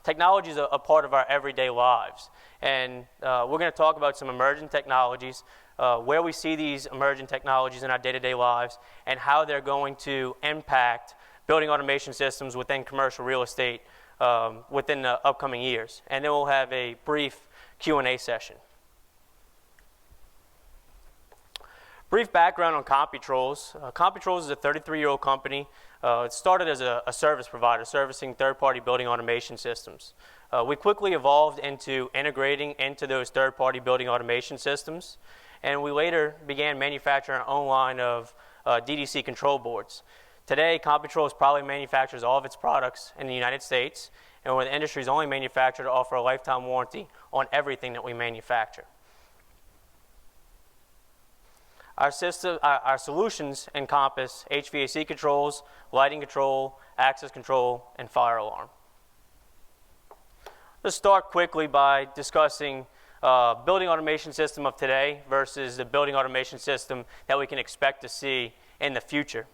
technology is a part of our everyday lives. And we're going to talk about some emerging technologies, where we see these emerging technologies in our day-to-day lives, and how they're going to impact building automation systems within commercial real estate within the upcoming years. And then we'll have a brief Q&A session. Brief background on Computrols. Computrols is a 33-year-old company. It started as a service provider, servicing third-party building automation systems. We quickly evolved into integrating into those third-party building automation systems, and we later began manufacturing our own line of DDC control boards. Today, Computrols probably manufactures all of its products in the United States, and we're the industry's only manufacturer to offer a lifetime warranty on everything that we manufacture. Our solutions encompass HVAC controls, lighting control, access control, and fire alarm. Let's start quickly by discussing building automation system of today versus the building automation system that we can expect to see in the future.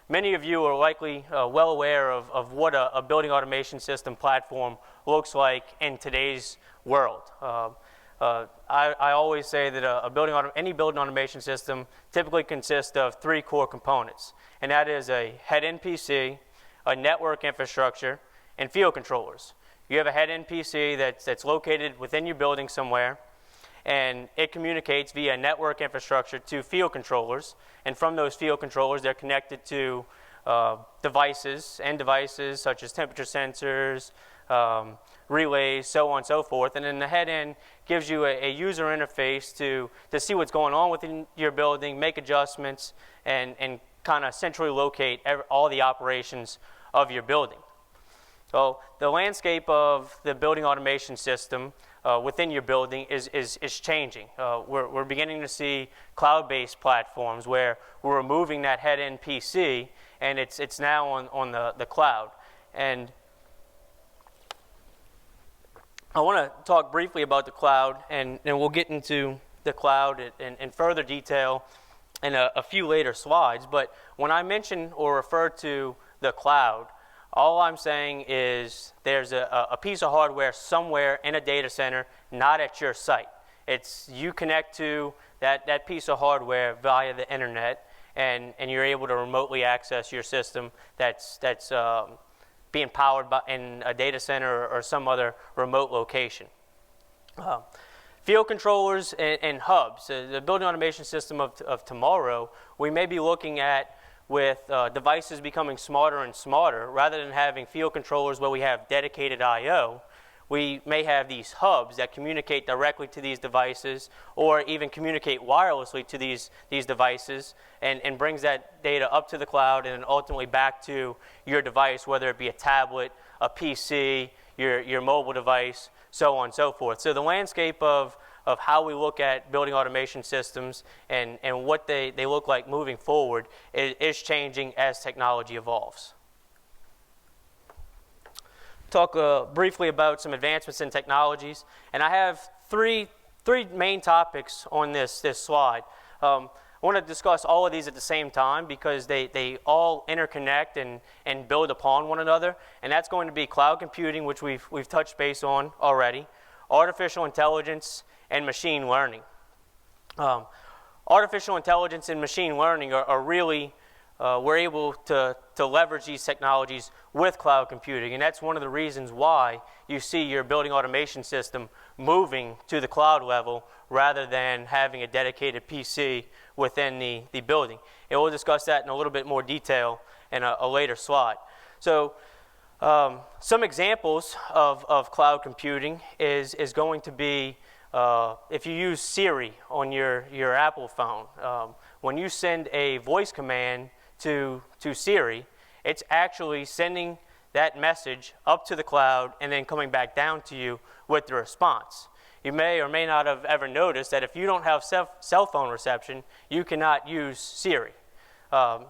Many of you are likely well aware of what a building automation system platform looks like in today's world. I always say that any building automation system typically consists of three core components, and that is a head-end PC, a network infrastructure, and field controllers. You have a head-end PC that's located within your building somewhere, and it communicates via network infrastructure to field controllers, and from those field controllers they're connected to devices such as temperature sensors, relays, so on and so forth. And then the head end gives you a user interface to see what's going on within your building, make adjustments, and kind of centrally locate all the operations of your building. So the landscape of the building automation system within your building is changing. We're beginning to see cloud-based platforms where we're removing that head-end PC, and it's now on the cloud. And I want to talk briefly about the cloud, and we'll get into the cloud in further detail in a few later slides. But when I mention or refer to the cloud, all I'm saying is there's a piece of hardware somewhere in a data center, not at your site. You connect to that piece of hardware via the internet, and you're able to remotely access your system that's being powered in a data center or some other remote location. Field controllers and hubs, the building automation system of tomorrow, we may be looking at with devices becoming smarter and smarter. Rather than having field controllers where we have dedicated I/O, we may have these hubs that communicate directly to these devices, or even communicate wirelessly to these devices, and brings that data up to the cloud and then ultimately back to your device, whether it be a tablet, a PC, your mobile device, so on and so forth. So the landscape of how we look at building automation systems and what they look like moving forward is changing as technology evolves. Talk briefly about some advancements in technologies, and I have three main topics on this slide. I want to discuss all of these at the same time because they all interconnect and build upon one another, and that's going to be cloud computing, which we've touched base on already, artificial intelligence, and machine learning. Artificial intelligence and machine learning are really we're able to leverage these technologies with cloud computing, and that's one of the reasons why you see your building automation system moving to the cloud level rather than having a dedicated PC within the building. And we'll discuss that in a little bit more detail in a later slide. So some examples of cloud computing is going to be if you use Siri on your Apple phone. When you send a voice command to Siri, it's actually sending that message up to the cloud and then coming back down to you with the response. You may or may not have ever noticed that if you don't have cell phone reception, you cannot use Siri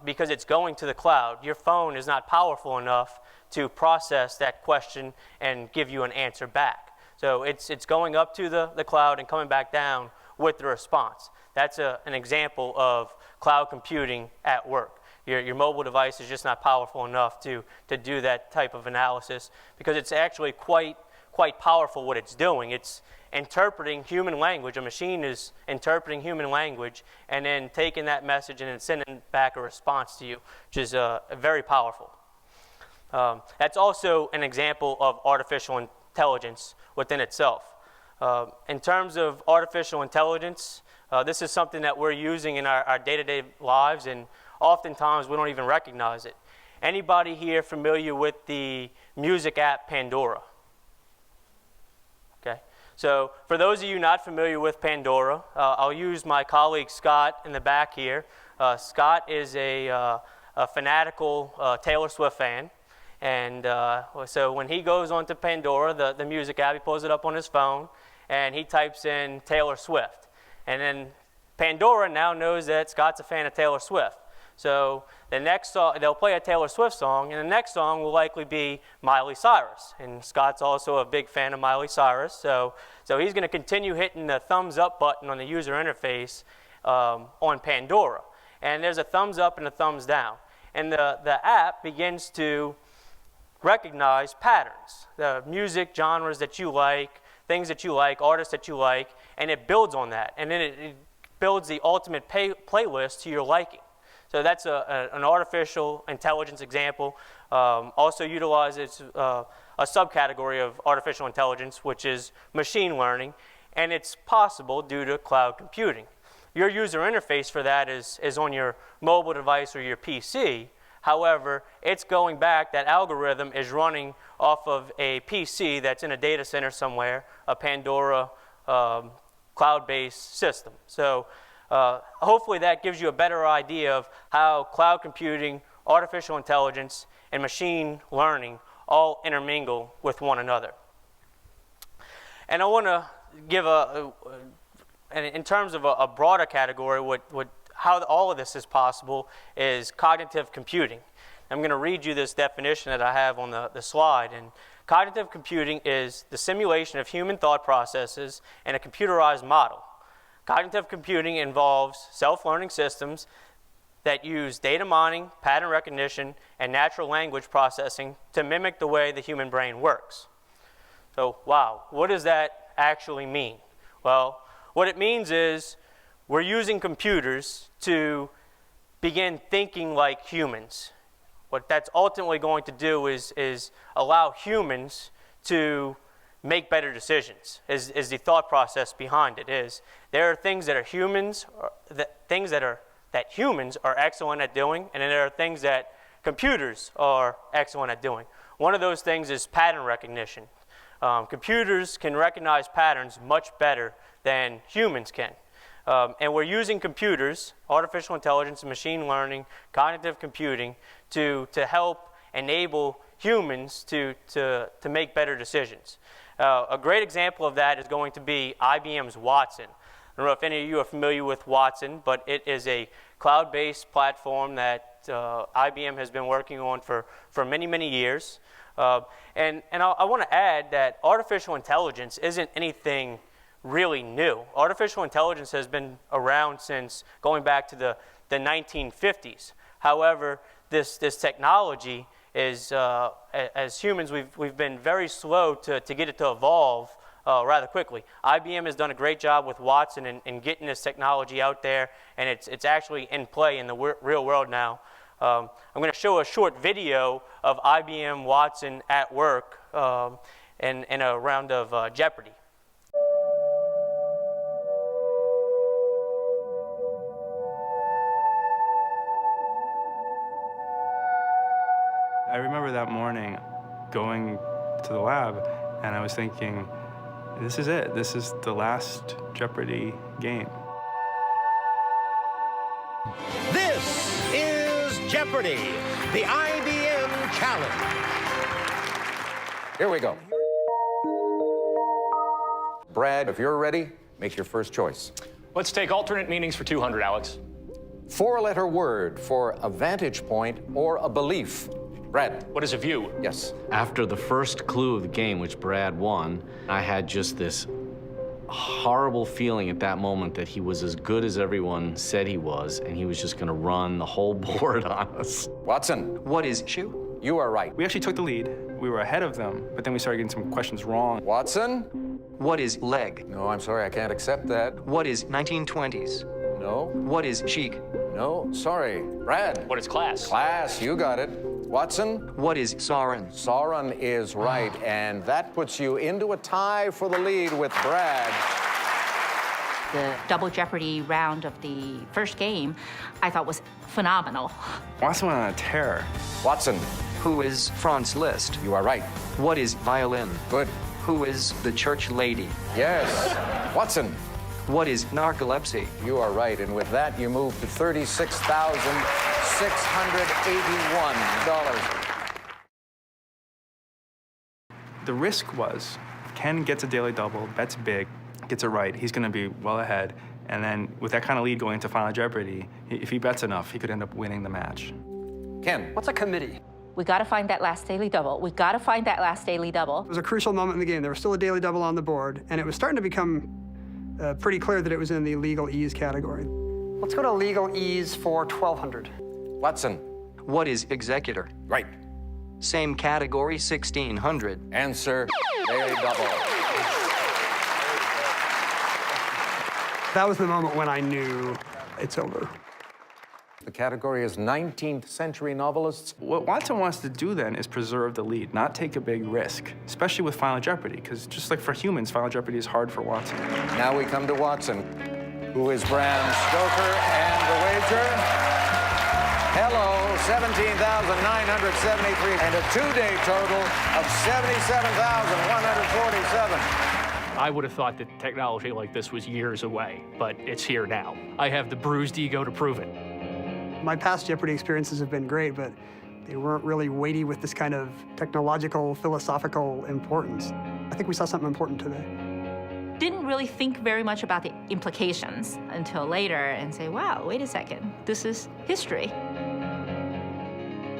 because it's going to the cloud. Your phone is not powerful enough to process that question and give you an answer back. So it's going up to the cloud and coming back down with the response. That's an example of cloud computing at work. your mobile device is just not powerful enough to do that type of analysis, because it's actually quite powerful what it's doing. It's interpreting human language. A machine is interpreting human language and then taking that message and then sending back a response to you, which is very powerful. That's also an example of artificial intelligence within itself. In terms of artificial intelligence, this is something that we're using in our day-to-day lives, and oftentimes we don't even recognize it. Anybody here familiar with the music app Pandora? Okay. So for those of you not familiar with Pandora, I'll use my colleague Scott in the back here. Scott is a fanatical Taylor Swift fan. And so when he goes onto Pandora, the music app, he pulls it up on his phone, and he types in Taylor Swift. And then Pandora now knows that Scott's a fan of Taylor Swift. So the next song, they'll play a Taylor Swift song, and the next song will likely be Miley Cyrus. And Scott's also a big fan of Miley Cyrus. So he's going to continue hitting the thumbs up button on the user interface on Pandora. And there's a thumbs up and a thumbs down. And the app begins to recognize patterns, the music genres that you like, things that you like, artists that you like, and it builds on that. And then it builds the ultimate playlist to your liking. So that's an artificial intelligence example. Also utilizes a subcategory of artificial intelligence, which is machine learning, and it's possible due to cloud computing. Your user interface for that is on your mobile device or your PC. However, it's going back, that algorithm is running off of a PC that's in a data center somewhere, a Pandora cloud-based system. So hopefully that gives you a better idea of how cloud computing, artificial intelligence, and machine learning all intermingle with one another. And I want to give in terms of a broader category, how all of this is possible is cognitive computing. I'm going to read you this definition that I have on the slide. And cognitive computing is the simulation of human thought processes in a computerized model. Cognitive computing involves self-learning systems that use data mining, pattern recognition, and natural language processing to mimic the way the human brain works. So, wow, what does that actually mean? Well, what it means is we're using computers to begin thinking like humans. What that's ultimately going to do is allow humans to make better decisions, is the thought process behind it. Is there are things that humans are excellent at doing, and then there are things that computers are excellent at doing. One of those things is pattern recognition. Computers can recognize patterns much better than humans can. And we're using computers, artificial intelligence, machine learning, cognitive computing, to help enable humans to make better decisions. A great example of that is going to be IBM's Watson. I don't know if any of you are familiar with Watson, but it is a cloud-based platform that IBM has been working on for many, many years. And I want to add that artificial intelligence isn't anything really new. Artificial intelligence has been around since going back to the 1950s. However, this technology is, as humans, we've been very slow to get it to evolve rather quickly. IBM has done a great job with Watson in getting this technology out there, and it's actually in play in the real world now. I'm going to show a short video of IBM Watson at work in a round of Jeopardy. I remember that morning going to the lab, and I was thinking, this is it. This is the last Jeopardy game. This is Jeopardy, the IBM Challenge. Here we go. Brad, if you're ready, make your first choice. Let's take alternate meanings for 200, Alex. Four-letter word for a vantage point or a belief. Brad. What is a view? Yes. After the first clue of the game, which Brad won, I had just this horrible feeling at that moment that he was as good as everyone said he was, and he was just going to run the whole board on us. Watson, What is shoe? you are right. We actually took the lead. We were ahead of them, but then we started getting some questions wrong. Watson? What is leg? No, I'm sorry, I can't accept that. What is 1920s? No, What is chic? no, sorry. Brad? What is class? Class, you got it. Watson? What is sarin? Sauron is right, and that puts you into a tie for the lead with Brad. The double jeopardy round of the first game, I thought was phenomenal. Watson went on a tear. Watson, Who is Franz Liszt? you are right. What is violin? Good. Who is the church lady? Yes. Watson, What is narcolepsy? you are right, and with that, you move to $36,681. The risk was, if Ken gets a daily double, bets big, gets it right, he's going to be well ahead. And then with that kind of lead going into Final Jeopardy, if he bets enough, he could end up winning the match. Ken, What's a committee? We got to find that last daily double. We got to find that last daily double. It was a crucial moment in the game. There was still a daily double on the board, and it was starting to become pretty clear that it was in the legal ease category. Let's go to legal ease for 1,200. Watson, What is executor? right. Same category, 1,600. Answer, daily double. That was the moment when I knew it's over. The category is 19th century novelists. What Watson wants to do then is preserve the lead, not take a big risk, especially with Final Jeopardy, because just like for humans, Final Jeopardy is hard for Watson. Now we come to Watson, who is Bram Stoker, and the wager, hello, 17,973, and a two-day total of 77,147. I would have thought that technology like this was years away, but it's here now. I have the bruised ego to prove it. My past Jeopardy experiences have been great, but they weren't really weighty with this kind of technological, philosophical importance. I think we saw something important today. Didn't really think very much about the implications until later and say, wow, wait a second, this is history.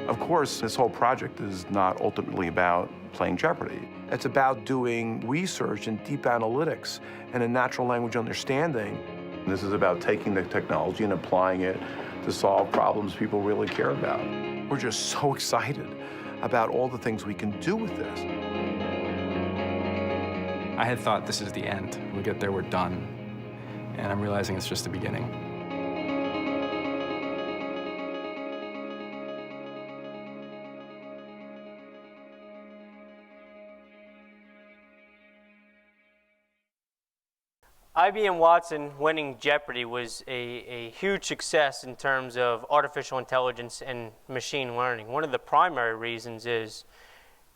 Of course, this whole project is not ultimately about playing Jeopardy. It's about doing research and deep analytics and a natural language understanding. This is about taking the technology and applying it to solve problems people really care about. We're just so excited about all the things we can do with this. I had thought this is the end. We get there, we're done. And I'm realizing it's just the beginning. IBM Watson winning Jeopardy was a huge success in terms of artificial intelligence and machine learning. One of the primary reasons is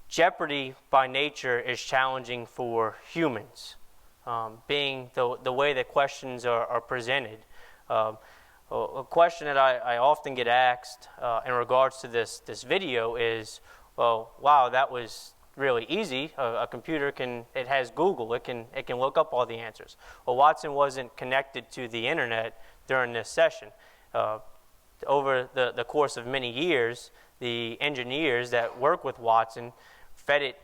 Jeopardy by nature is challenging for humans, being the way that questions are presented. A question that I often get asked in regards to this video is, well, wow, that was really easy. A computer it has Google, it can look up all the answers. Well, Watson wasn't connected to the internet during this session. Over the course of many years, the engineers that work with Watson fed it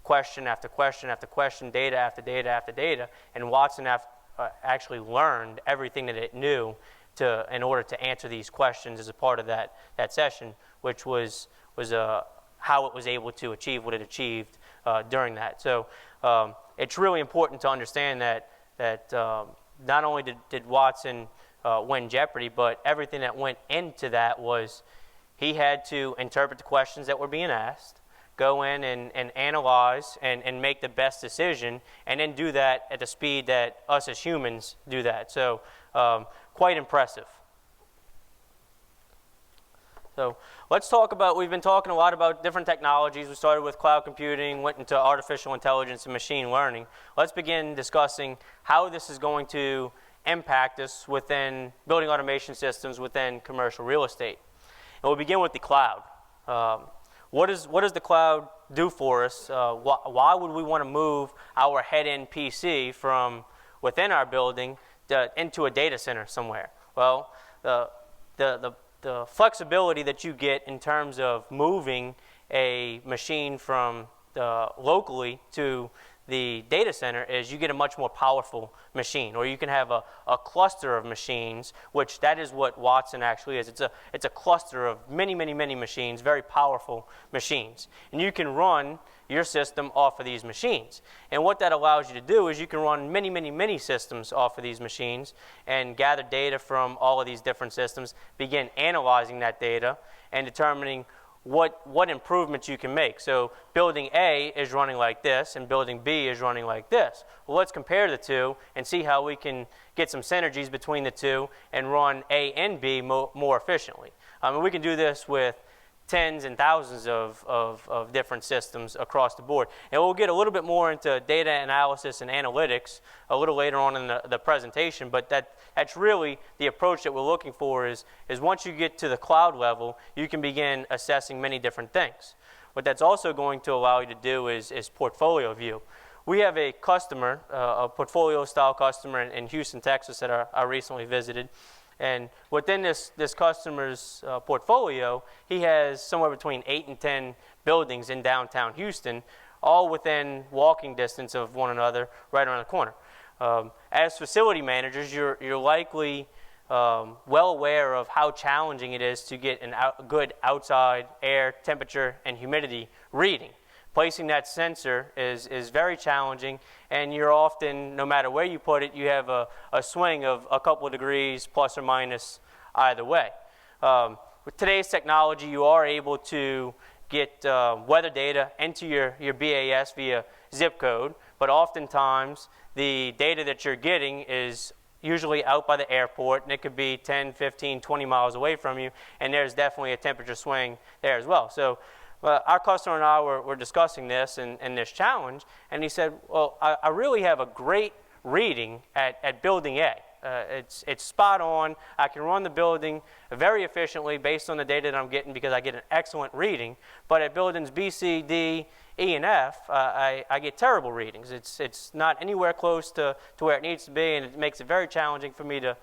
question after question after question, data after data after data, and Watson actually learned everything that it knew in order to answer these questions as a part of that session, which was how it was able to achieve what it achieved during that. So it's really important to understand that not only did Watson win Jeopardy, but everything that went into that was he had to interpret the questions that were being asked, go in and analyze and make the best decision, and then do that at the speed that us as humans do that. So quite impressive. So let's talk about, we've been talking a lot about different technologies. We started with cloud computing, went into artificial intelligence and machine learning. Let's begin discussing how this is going to impact us within building automation systems within commercial real estate. And we'll begin with the cloud. What does the cloud do for us? Why would we want to move our head-end PC from within our building into a data center somewhere? Well, the flexibility that you get in terms of moving a machine from locally to the data center is you get a much more powerful machine, or you can have a cluster of machines, which that is what Watson actually is. It's a cluster of many, many, many machines, very powerful machines. And you can run your system off of these machines. And what that allows you to do is you can run many, many, many systems off of these machines and gather data from all of these different systems, begin analyzing that data and determining what improvements you can make. So building A is running like this, and building B is running like this. Well, let's compare the two and see how we can get some synergies between the two and run A and B more efficiently. We can do this with tens and thousands of different systems across the board. And we'll get a little bit more into data analysis and analytics a little later on in the presentation, but that's really the approach that we're looking for is once you get to the cloud level, you can begin assessing many different things. What that's also going to allow you to do is portfolio view. We have a customer, a portfolio style customer in Houston, Texas that I recently visited. And within this customer's portfolio, he has somewhere between 8 and 10 buildings in downtown Houston, all within walking distance of one another, right around the corner. As facility managers, you're likely well aware of how challenging it is to get a good outside air temperature and humidity reading. Placing that sensor is very challenging, and you're often, no matter where you put it, you have a swing of a couple of degrees plus or minus either way. With today's technology, you are able to get weather data into your BAS via zip code, but oftentimes the data that you're getting is usually out by the airport, and it could be 10, 15, 20 miles away from you, and there's definitely a temperature swing there as well. So our customer and I were discussing this and this challenge, and he said, well, I really have a great reading at building A. It's spot on. I can run the building very efficiently based on the data that I'm getting because I get an excellent reading. But at buildings B, C, D, E, and F, I get terrible readings. It's not anywhere close to where it needs to be, and it makes it very challenging for me to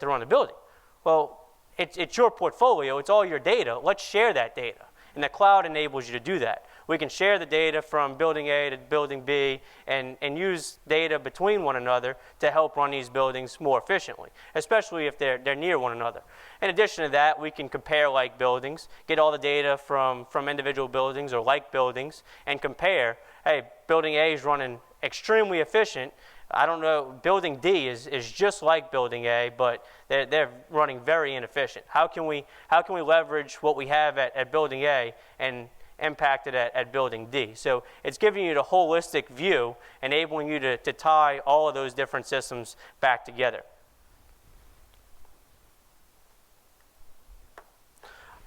run the building. Well, it's your portfolio. It's all your data. Let's share that data. And the cloud enables you to do that. We can share the data from building A to building B and use data between one another to help run these buildings more efficiently, especially if they're near one another. In addition to that, we can compare like buildings, get all the data from individual buildings or like buildings, and compare, hey, building A is running extremely efficient. I don't know, building D is just like building A, but they're running very inefficient. How can we leverage what we have at building A and impact it at building D? So it's giving you the holistic view, enabling you to tie all of those different systems back together.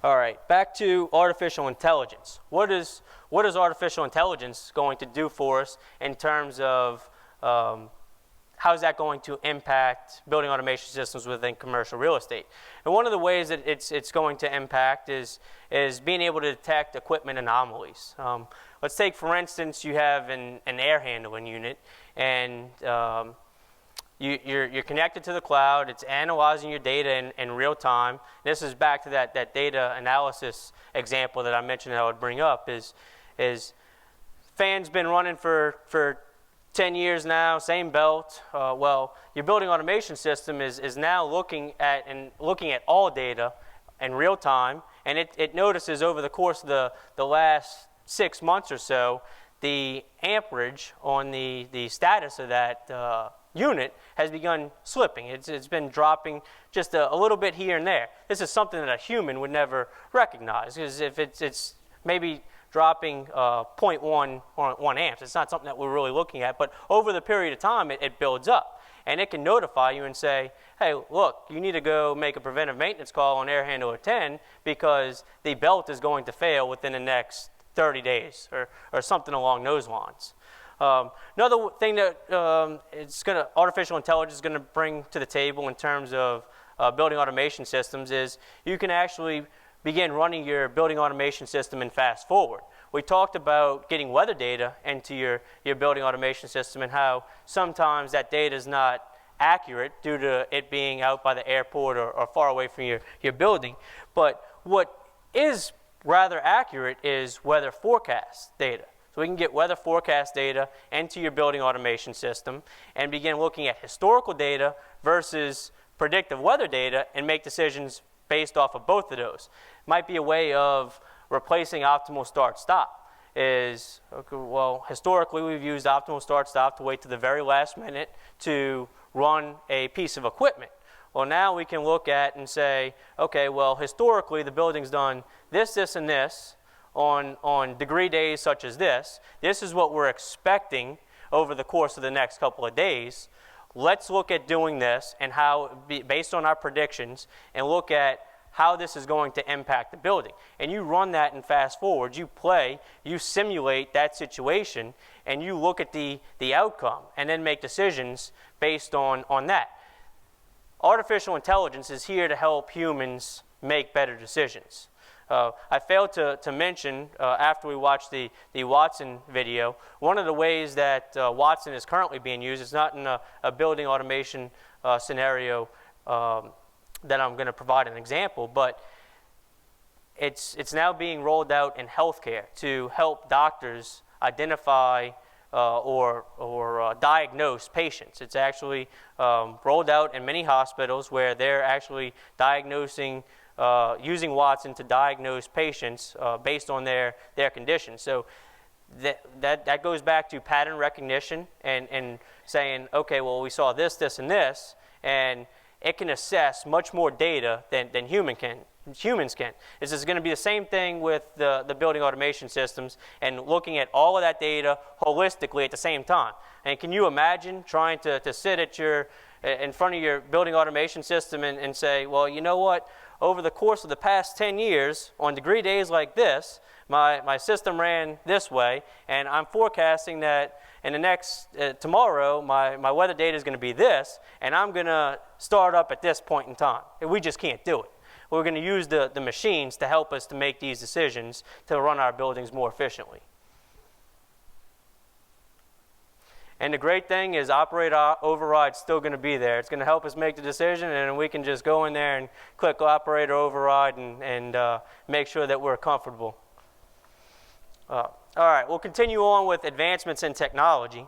All right, back to artificial intelligence. What is artificial intelligence going to do for us in terms of how is that going to impact building automation systems within commercial real estate? And one of the ways that it's going to impact is being able to detect equipment anomalies. Let's take, for instance, you have an air handling unit, and you're connected to the cloud. It's analyzing your data in real time. This is back to that data analysis example that I mentioned that I would bring up. Is fans been running for 10 years now, same belt. Well, your building automation system is now looking at all data in real time, and it notices over the course of the last 6 months or so, the amperage on the status of that unit has begun slipping. It's been dropping just a little bit here and there. This is something that a human would never recognize, because if it's maybe dropping 0.1 amps. It's not something that we're really looking at, but over the period of time, it builds up. And it can notify you and say, hey, look, you need to go make a preventive maintenance call on air handler 10 because the belt is going to fail within the next 30 days or something along those lines. Another thing that artificial intelligence is going to bring to the table in terms of building automation systems is you can actually begin running your building automation system and fast forward. We talked about getting weather data into your building automation system and how sometimes that data is not accurate due to it being out by the airport or far away from your building. But what is rather accurate is weather forecast data. So we can get weather forecast data into your building automation system and begin looking at historical data versus predictive weather data and make decisions based off of both of those. Might be a way of replacing optimal start-stop. Is, okay, well, historically we've used optimal start-stop to wait to the very last minute to run a piece of equipment. Well, now we can look at and say, okay, well, historically the building's done this, this, and this on degree days such as this. This is what we're expecting over the course of the next couple of days. Let's look at doing this and how, based on our predictions, and look at how this is going to impact the building. And you run that and fast forward, you play, you simulate that situation, and you look at the outcome and then make decisions based on that. Artificial intelligence is here to help humans make better decisions. I failed to mention, after we watched the Watson video, one of the ways that Watson is currently being used, it's not in a building automation scenario that I'm going to provide an example, but it's now being rolled out in healthcare to help doctors identify or diagnose patients. It's actually rolled out in many hospitals where they're actually diagnosing, using Watson to diagnose patients based on their condition. So that goes back to pattern recognition and saying, okay, well, we saw this, this, and this, and it can assess much more data than humans can. This is going to be the same thing with the building automation systems and looking at all of that data holistically at the same time. And can you imagine trying to sit at in front of your building automation system and say, well, you know what? Over the course of the past 10 years, on degree days like this, my system ran this way, and I'm forecasting that in the next, tomorrow, my weather data is going to be this, and I'm going to start up at this point in time. We just can't do it. We're going to use the machines to help us to make these decisions to run our buildings more efficiently. And the great thing is operator override's still going to be there. It's going to help us make the decision, and we can just go in there and click operator override and make sure that we're comfortable. All right, we'll continue on with advancements in technology.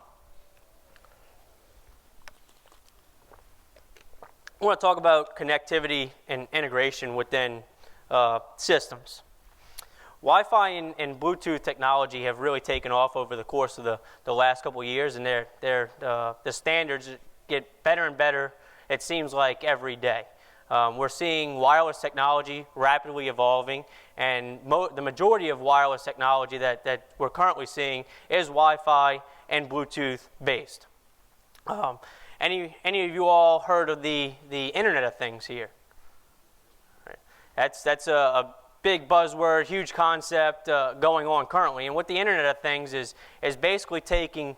I want to talk about connectivity and integration within systems. Wi-Fi and Bluetooth technology have really taken off over the course of the last couple of years, and the standards get better and better, it seems like, every day. We're seeing wireless technology rapidly evolving, and the majority of wireless technology that we're currently seeing is Wi-Fi and Bluetooth based. Any of you all heard of the Internet of Things here? Right. That's a big buzzword, huge concept going on currently. And what the Internet of Things is basically taking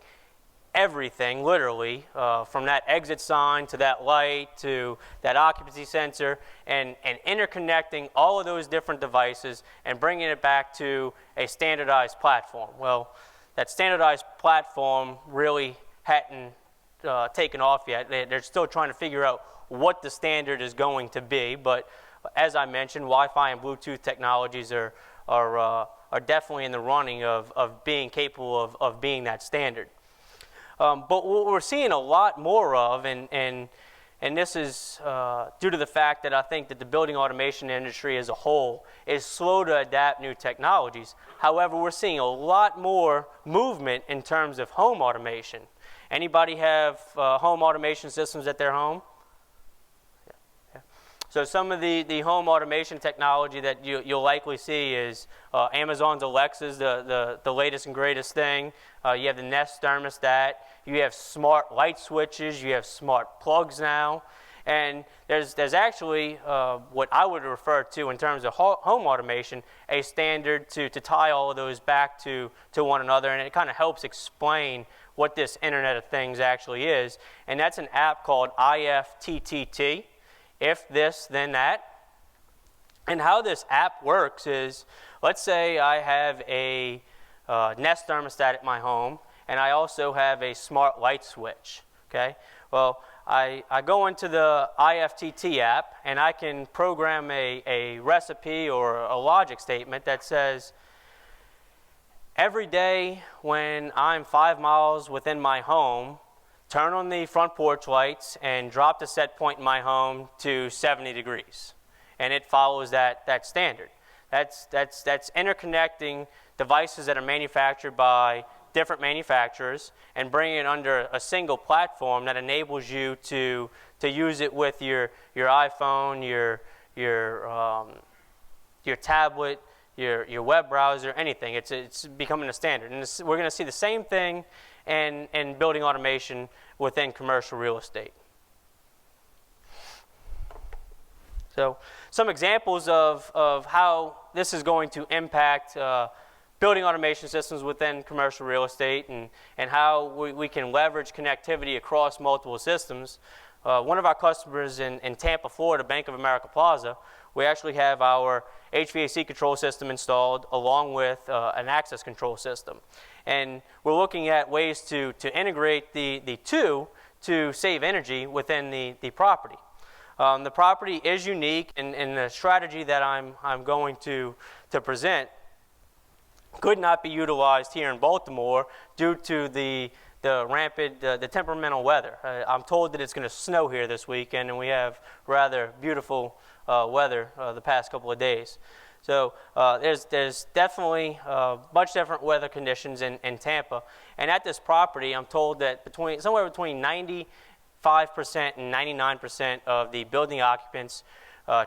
everything, literally, from that exit sign to that light to that occupancy sensor, and interconnecting all of those different devices and bringing it back to a standardized platform. Well, that standardized platform really hadn't taken off yet. They're still trying to figure out what the standard is going to be, but as I mentioned, Wi-Fi and Bluetooth technologies are definitely in the running of being capable of being that standard. But what we're seeing a lot more of, and this is due to the fact that I think that the building automation industry as a whole is slow to adapt new technologies. However, we're seeing a lot more movement in terms of home automation. Anybody have home automation systems at their home? Yeah. So some of the home automation technology that you'll likely see is Amazon's Alexa's the latest and greatest thing. You have the Nest thermostat. You have smart light switches. You have smart plugs now. And there's actually what I would refer to in terms of home automation, a standard to tie all of those back to one another. And it kind of helps explain what this Internet of Things actually is. And that's an app called IFTTT, if this, then that. And how this app works is, let's say I have a Nest thermostat at my home, and I also have a smart light switch, okay? Well, I go into the IFTT app, and I can program a recipe or a logic statement that says, every day when I'm 5 miles within my home, turn on the front porch lights and drop the set point in my home to 70 degrees. And it follows that standard. That's interconnecting devices that are manufactured by different manufacturers and bringing it under a single platform that enables you to use it with your iPhone, your tablet, your web browser, anything. It's becoming a standard. And we're going to see the same thing in building automation within commercial real estate. So some examples of how this is going to impact building automation systems within commercial real estate and how we can leverage connectivity across multiple systems. One of our customers in Tampa, Florida, Bank of America Plaza, we actually have our HVAC control system installed along with an access control system. And we're looking at ways to integrate the two to save energy within the property. The property is unique, and the strategy that I'm going to present could not be utilized here in Baltimore due to the rampant, the temperamental weather. I'm told that it's going to snow here this weekend, and we have rather beautiful weather the past couple of days. So there's definitely much different weather conditions in Tampa. And at this property, I'm told that somewhere between 95% and 99% of the building occupants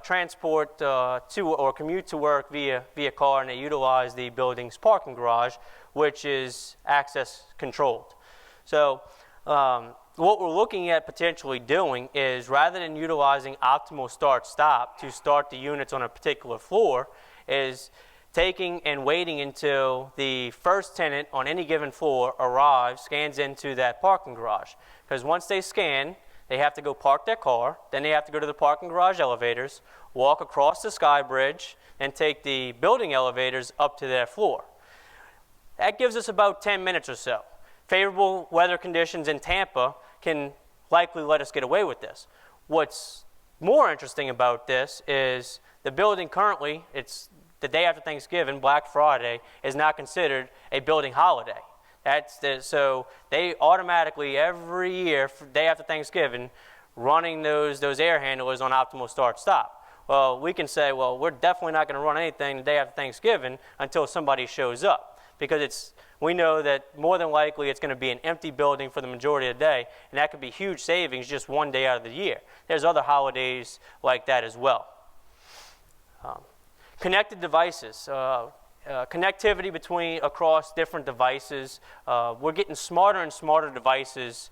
transport to or commute to work via car, and they utilize the building's parking garage, which is access controlled. So what we're looking at potentially doing is, rather than utilizing optimal start-stop to start the units on a particular floor, is taking and waiting until the first tenant on any given floor arrives, scans into that parking garage. Because once they scan, they have to go park their car, then they have to go to the parking garage elevators, walk across the sky bridge, and take the building elevators up to their floor. That gives us about 10 minutes or so. Favorable weather conditions in Tampa can likely let us get away with this. What's more interesting about this is the building currently, it's the day after Thanksgiving, Black Friday, is not considered a building holiday. So they automatically, every year, day after Thanksgiving, running those air handlers on optimal start-stop. Well, we can say, well, we're definitely not going to run anything the day after Thanksgiving until somebody shows up, because we know that more than likely it's going to be an empty building for the majority of the day, and that could be huge savings just one day out of the year. There's other holidays like that as well. Connected devices. Connectivity across different devices. We're getting smarter and smarter devices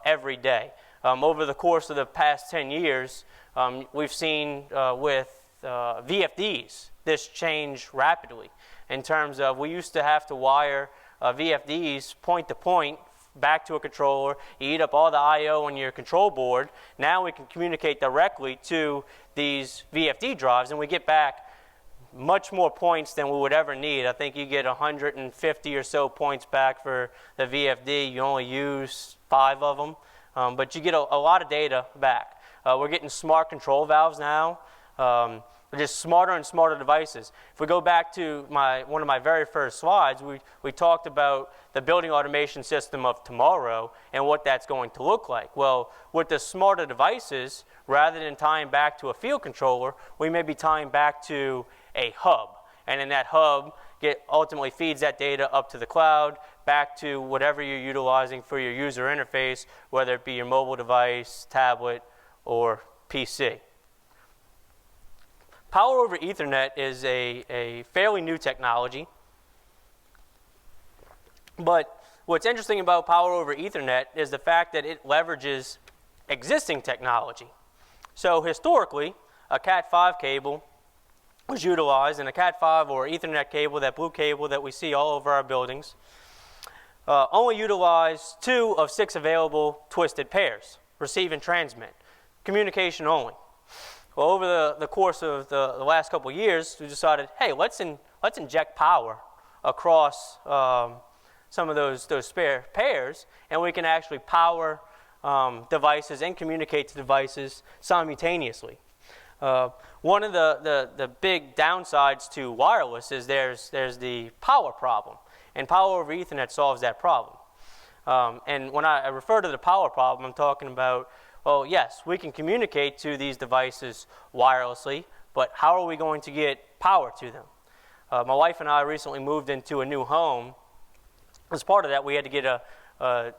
every day. Over the course of the past 10 years, we've seen with VFDs this change rapidly, in terms of we used to have to wire VFDs point to point back to a controller. You eat up all the I/O on your control board. Now we can communicate directly to these VFD drives, and we get back much more points than we would ever need. I think you get 150 or so points back for the VFD. You only use 5 of them, but you get a lot of data back. We're getting smart control valves now. Just smarter and smarter devices. If we go back to one of my very first slides, we talked about the building automation system of tomorrow and what that's going to look like. Well, with the smarter devices, rather than tying back to a field controller, we may be tying back to a hub. And then that hub ultimately feeds that data up to the cloud, back to whatever you're utilizing for your user interface, whether it be your mobile device, tablet, or PC. Power over Ethernet is a fairly new technology. But what's interesting about Power over Ethernet is the fact that it leverages existing technology. So historically, a Cat5 cable was utilized, and a Cat5 or Ethernet cable, that blue cable that we see all over our buildings, only utilized 2 of 6 available twisted pairs, receive and transmit, communication only. Well, over the course of the last couple of years, we decided, hey, let's inject power across some of those spare pairs, and we can actually power devices and communicate to devices simultaneously. One of the big downsides to wireless is there's the power problem. And Power over Ethernet solves that problem. And when I refer to the power problem, I'm talking about, well, yes, we can communicate to these devices wirelessly, but how are we going to get power to them? My wife and I recently moved into a new home. As part of that, we had to get a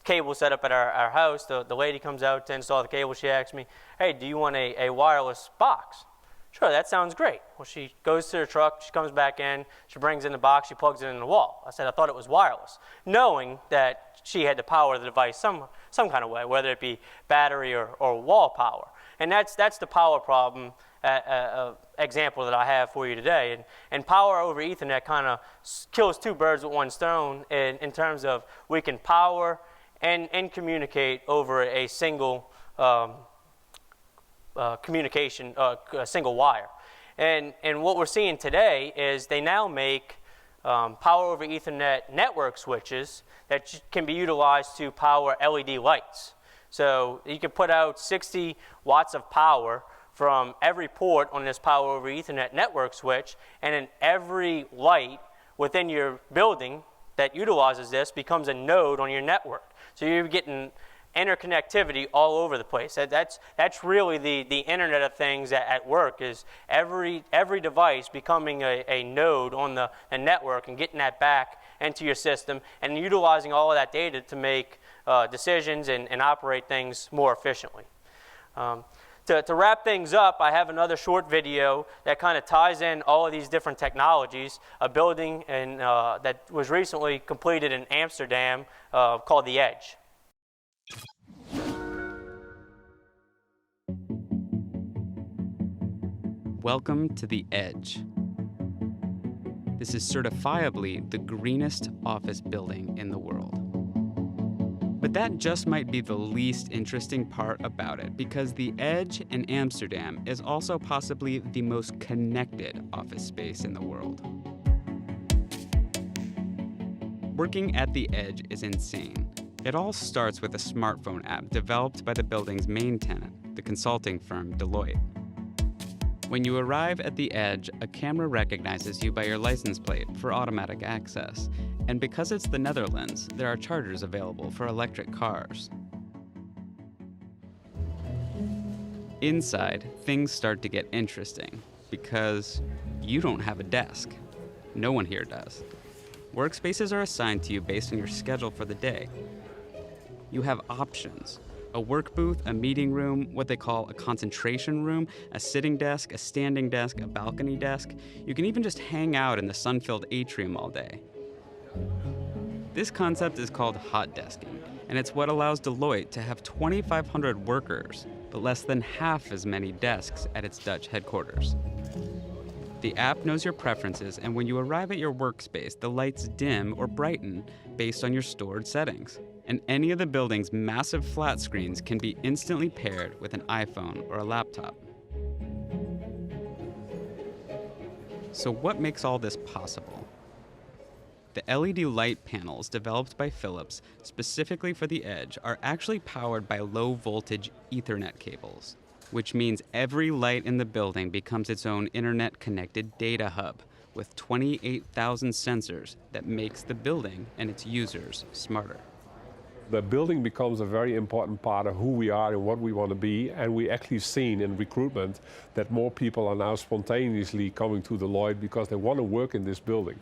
cable set up at our house. The lady comes out to install the cable. She asks me, hey, do you want a wireless box? Sure, that sounds great. Well, she goes to her truck, she comes back in, she brings in the box, she plugs it in the wall. I said, I thought it was wireless, knowing that she had to power the device some kind of way, whether it be battery or wall power. And that's the power problem example that I have for you today. And Power over Ethernet kind of kills two birds with one stone in terms of we can power and communicate over a single communication, a single wire. And what we're seeing today is they now make Power over Ethernet network switches that can be utilized to power LED lights. So you can put out 60 watts of power from every port on this Power over Ethernet network switch, and then every light within your building that utilizes this becomes a node on your network. So you're getting interconnectivity all over the place. That's really the Internet of Things at work, is every device becoming a node on the network and getting that back into your system and utilizing all of that data to make decisions and operate things more efficiently. To wrap things up, I have another short video that kind of ties in all of these different technologies. A building that was recently completed in Amsterdam called The Edge. Welcome to The Edge. This is certifiably the greenest office building in the world. But that just might be the least interesting part about it, because The Edge in Amsterdam is also possibly the most connected office space in the world. Working at The Edge is insane. It all starts with a smartphone app developed by the building's main tenant, the consulting firm Deloitte. When you arrive at The Edge, a camera recognizes you by your license plate for automatic access. And because it's the Netherlands, there are chargers available for electric cars. Inside, things start to get interesting because you don't have a desk. No one here does. Workspaces are assigned to you based on your schedule for the day. You have options: a work booth, a meeting room, what they call a concentration room, a sitting desk, a standing desk, a balcony desk. You can even just hang out in the sun-filled atrium all day. This concept is called hot desking, and it's what allows Deloitte to have 2,500 workers, but less than half as many desks at its Dutch headquarters. The app knows your preferences, and when you arrive at your workspace, the lights dim or brighten based on your stored settings. And any of the building's massive flat screens can be instantly paired with an iPhone or a laptop. So what makes all this possible? The LED light panels developed by Philips specifically for The Edge are actually powered by low-voltage Ethernet cables, which means every light in the building becomes its own internet-connected data hub with 28,000 sensors that makes the building and its users smarter. The building becomes a very important part of who we are and what we want to be, and we actually seen in recruitment that more people are now spontaneously coming to Deloitte because they want to work in this building.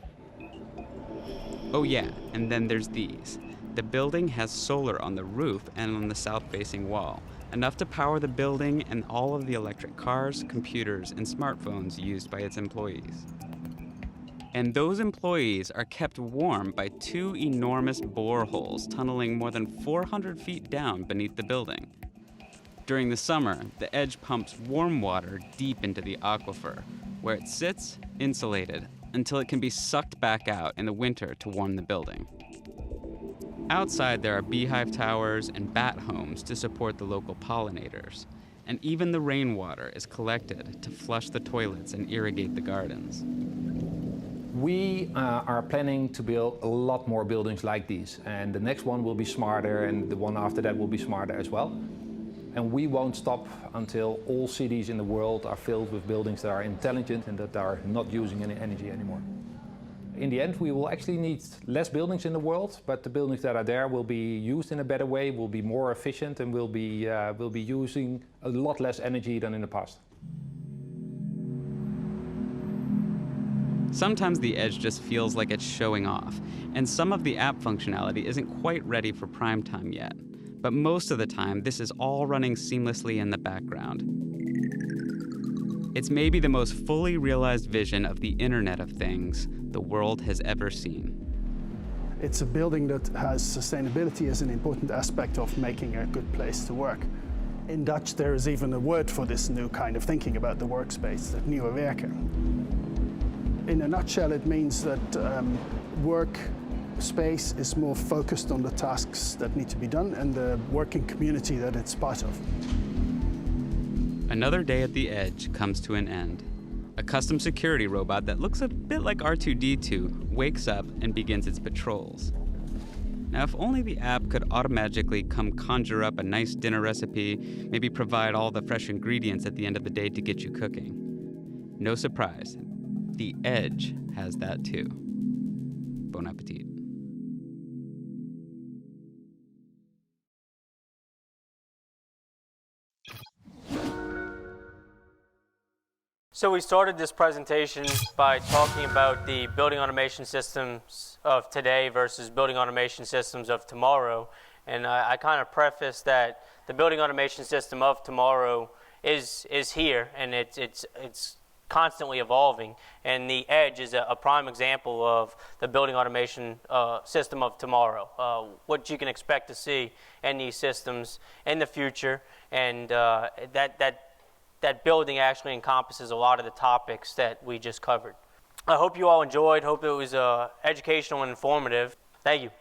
Oh yeah, and then there's these. The building has solar on the roof and on the south-facing wall, enough to power the building and all of the electric cars, computers, and smartphones used by its employees. And those employees are kept warm by two enormous boreholes tunneling more than 400 feet down beneath the building. During the summer, The Edge pumps warm water deep into the aquifer, where it sits, insulated, until it can be sucked back out in the winter to warm the building. Outside, there are beehive towers and bat homes to support the local pollinators. And even the rainwater is collected to flush the toilets and irrigate the gardens. We are planning to build a lot more buildings like these, and the next one will be smarter, and the one after that will be smarter as well. And we won't stop until all cities in the world are filled with buildings that are intelligent and that are not using any energy anymore. In the end, we will actually need less buildings in the world, but the buildings that are there will be used in a better way, will be more efficient, and will be using a lot less energy than in the past. Sometimes the Edge just feels like it's showing off, and some of the app functionality isn't quite ready for prime time yet. But most of the time, this is all running seamlessly in the background. It's maybe the most fully realized vision of the Internet of Things the world has ever seen. It's a building that has sustainability as an important aspect of making a good place to work. In Dutch, there is even a word for this new kind of thinking about the workspace, that nieuwe werken. In a nutshell, it means that work space is more focused on the tasks that need to be done and the working community that it's part of. Another day at the Edge comes to an end. A custom security robot that looks a bit like R2-D2 wakes up and begins its patrols. Now, if only the app could automatically come conjure up a nice dinner recipe, maybe provide all the fresh ingredients at the end of the day to get you cooking. No surprise, the Edge has that too. Bon appetit. So we started this presentation by talking about the building automation systems of today versus building automation systems of tomorrow. And I kind of prefaced that the building automation system of tomorrow is here, and it's constantly evolving. And the Edge is a prime example of the building automation system of tomorrow, what you can expect to see in these systems in the future. And that building actually encompasses a lot of the topics that we just covered. I hope you all enjoyed. Hope it was educational and informative. Thank you.